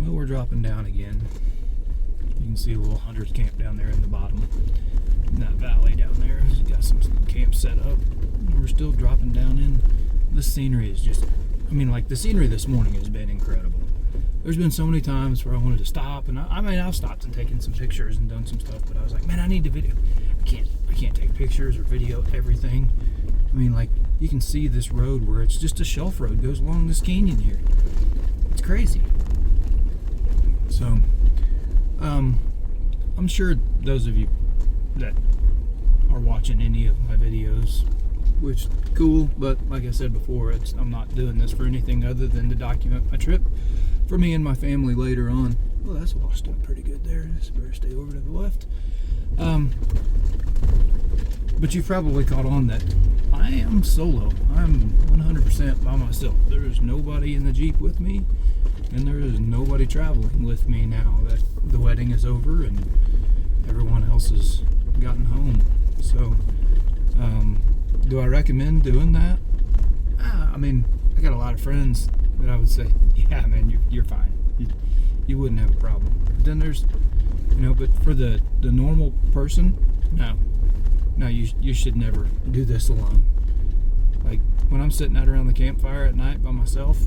Well, we're dropping down again. You can see a little hunter's camp down there in the bottom. In that valley down there, it's got some camps set up. We're still dropping down in. The scenery is just, I mean, like the scenery this morning has been incredible. There's been so many times where I wanted to stop, and I've stopped and taken some pictures and done some stuff, but I was like, man, I need to video. I can't take pictures or video everything. I mean, like, you can see this road where it's just a shelf road goes along this canyon here. It's crazy. So, I'm sure those of you that are watching any of my videos, which is cool, but like I said before, I'm not doing this for anything other than to document my trip for me and my family later on. Well, that's washed up pretty good there. Just better stay over to the left. But you've probably caught on that I am solo. I'm 100% by myself. There is nobody in the Jeep with me, and there is nobody traveling with me now that the wedding is over and everyone else has gotten home. So, do I recommend doing that? I mean, I got a lot of friends that I would say, yeah, man, you're fine. You wouldn't have a problem. But then there's, but for the normal person, no, you should never do this alone. Like when I'm sitting out around the campfire at night by myself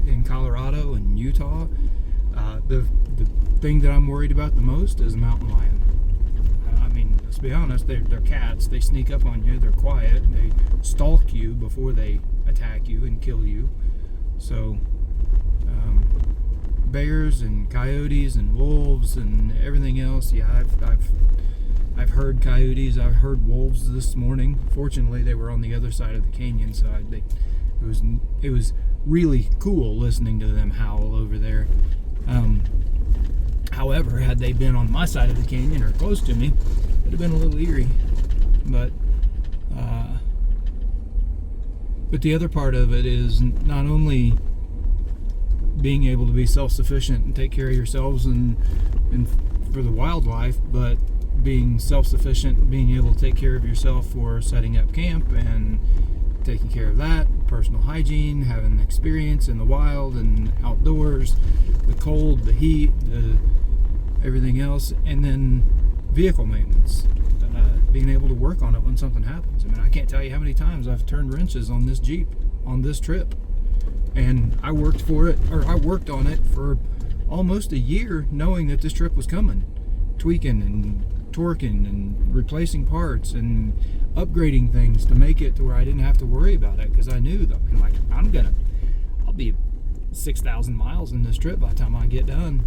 in Colorado and Utah, the thing that I'm worried about the most is a mountain lion. I mean, let's be honest, they're cats. They sneak up on you. They're quiet. They stalk you before they attack you and kill you. So, bears and coyotes and wolves and everything else. Yeah, I've heard coyotes. I've heard wolves this morning. Fortunately, they were on the other side of the canyon, so it was really cool listening to them howl over there. However, had they been on my side of the canyon or close to me, it'd have been a little eerie. But the other part of it is not only being able to be self-sufficient and take care of yourselves and for the wildlife, but being self-sufficient, being able to take care of yourself for setting up camp and taking care of that, personal hygiene, having experience in the wild and outdoors, the cold, the heat, everything else, and then vehicle maintenance, being able to work on it when something happens. I mean, I can't tell you how many times I've turned wrenches on this Jeep on this trip, and I worked on it for almost a year knowing that this trip was coming, tweaking and torquing and replacing parts and upgrading things to make it to where I didn't have to worry about it, because I knew that, I'll be 6,000 miles in this trip by the time I get done,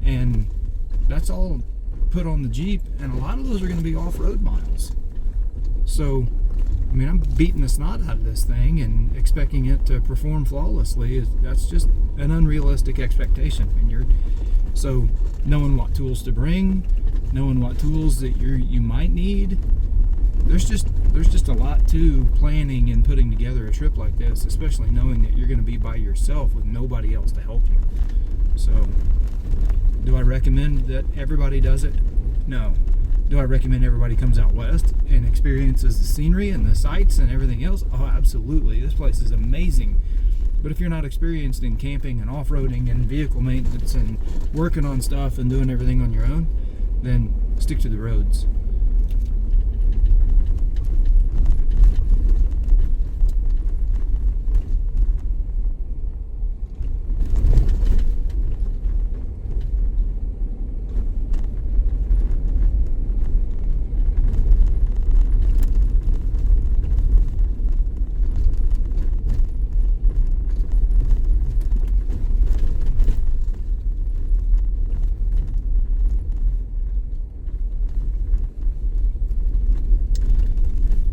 and that's all put on the Jeep, and a lot of those are going to be off-road miles. So, I mean, I'm beating the snot out of this thing and expecting it to perform flawlessly. That's just an unrealistic expectation. So knowing what tools to bring, knowing what tools that you might need, there's just a lot to planning and putting together a trip like this, especially knowing that you're going to be by yourself with nobody else to help you. So, do I recommend that everybody does it? No. Do I recommend everybody comes out west and experiences the scenery and the sights and everything else? Oh, absolutely. This place is amazing. But if you're not experienced in camping and off-roading and vehicle maintenance and working on stuff and doing everything on your own, then stick to the roads.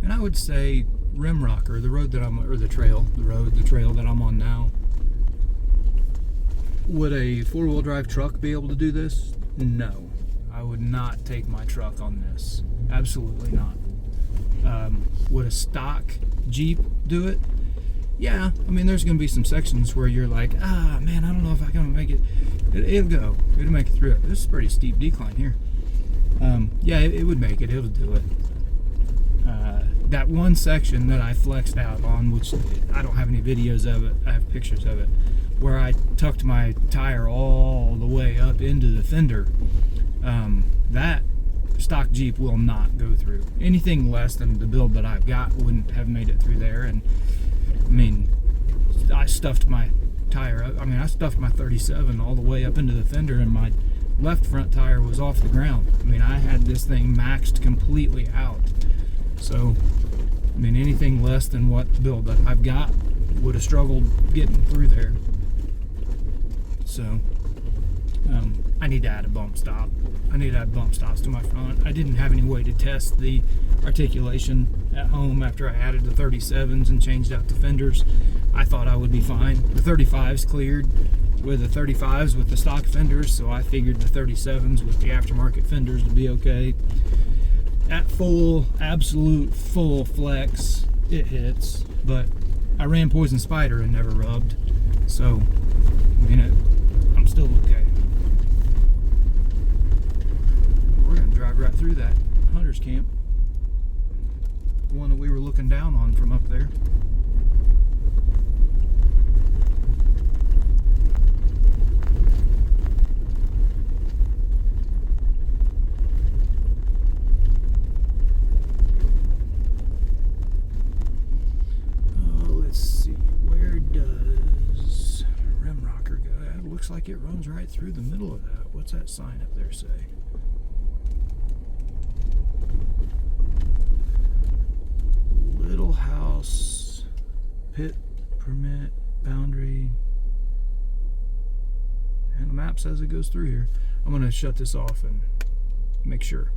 I would say Rimrocker, the road that the trail that I'm on now. Would a four-wheel drive truck be able to do this? No. I would not take my truck on this. Absolutely not. Would a stock Jeep do it? Yeah. I mean, there's going to be some sections where you're like, man, I don't know if I can make it. It'll go. It'll make it through it. This is a pretty steep decline here. Yeah, it would make it. It'll do it. That one section that I flexed out on, which I don't have any videos of it, I have pictures of it, where I tucked my tire all the way up into the fender, that stock Jeep will not go through. Anything less than the build that I've got wouldn't have made it through there. And I mean, I stuffed my tire up. I mean, I stuffed my 37 all the way up into the fender, and my left front tire was off the ground. I mean, I had this thing maxed completely out. So, I mean, anything less than what build that I've got would have struggled getting through there. So, I need to add a bump stop. I need to add bump stops to my front. I didn't have any way to test the articulation at home after I added the 37s and changed out the fenders. I thought I would be fine. The 35s cleared with the 35s with the stock fenders, so I figured the 37s with the aftermarket fenders would be okay. At full, absolute full flex, it hits, but I ran Poison Spider and never rubbed, so I mean, I'm still okay. We're gonna drive right through that hunter's camp, the one that we were looking down on from up there. Let's see, where does Rimrocker go? It looks like it runs right through the middle of that. What's that sign up there say? Little house, pit permit, boundary. And the map says it goes through here. I'm going to shut this off and make sure.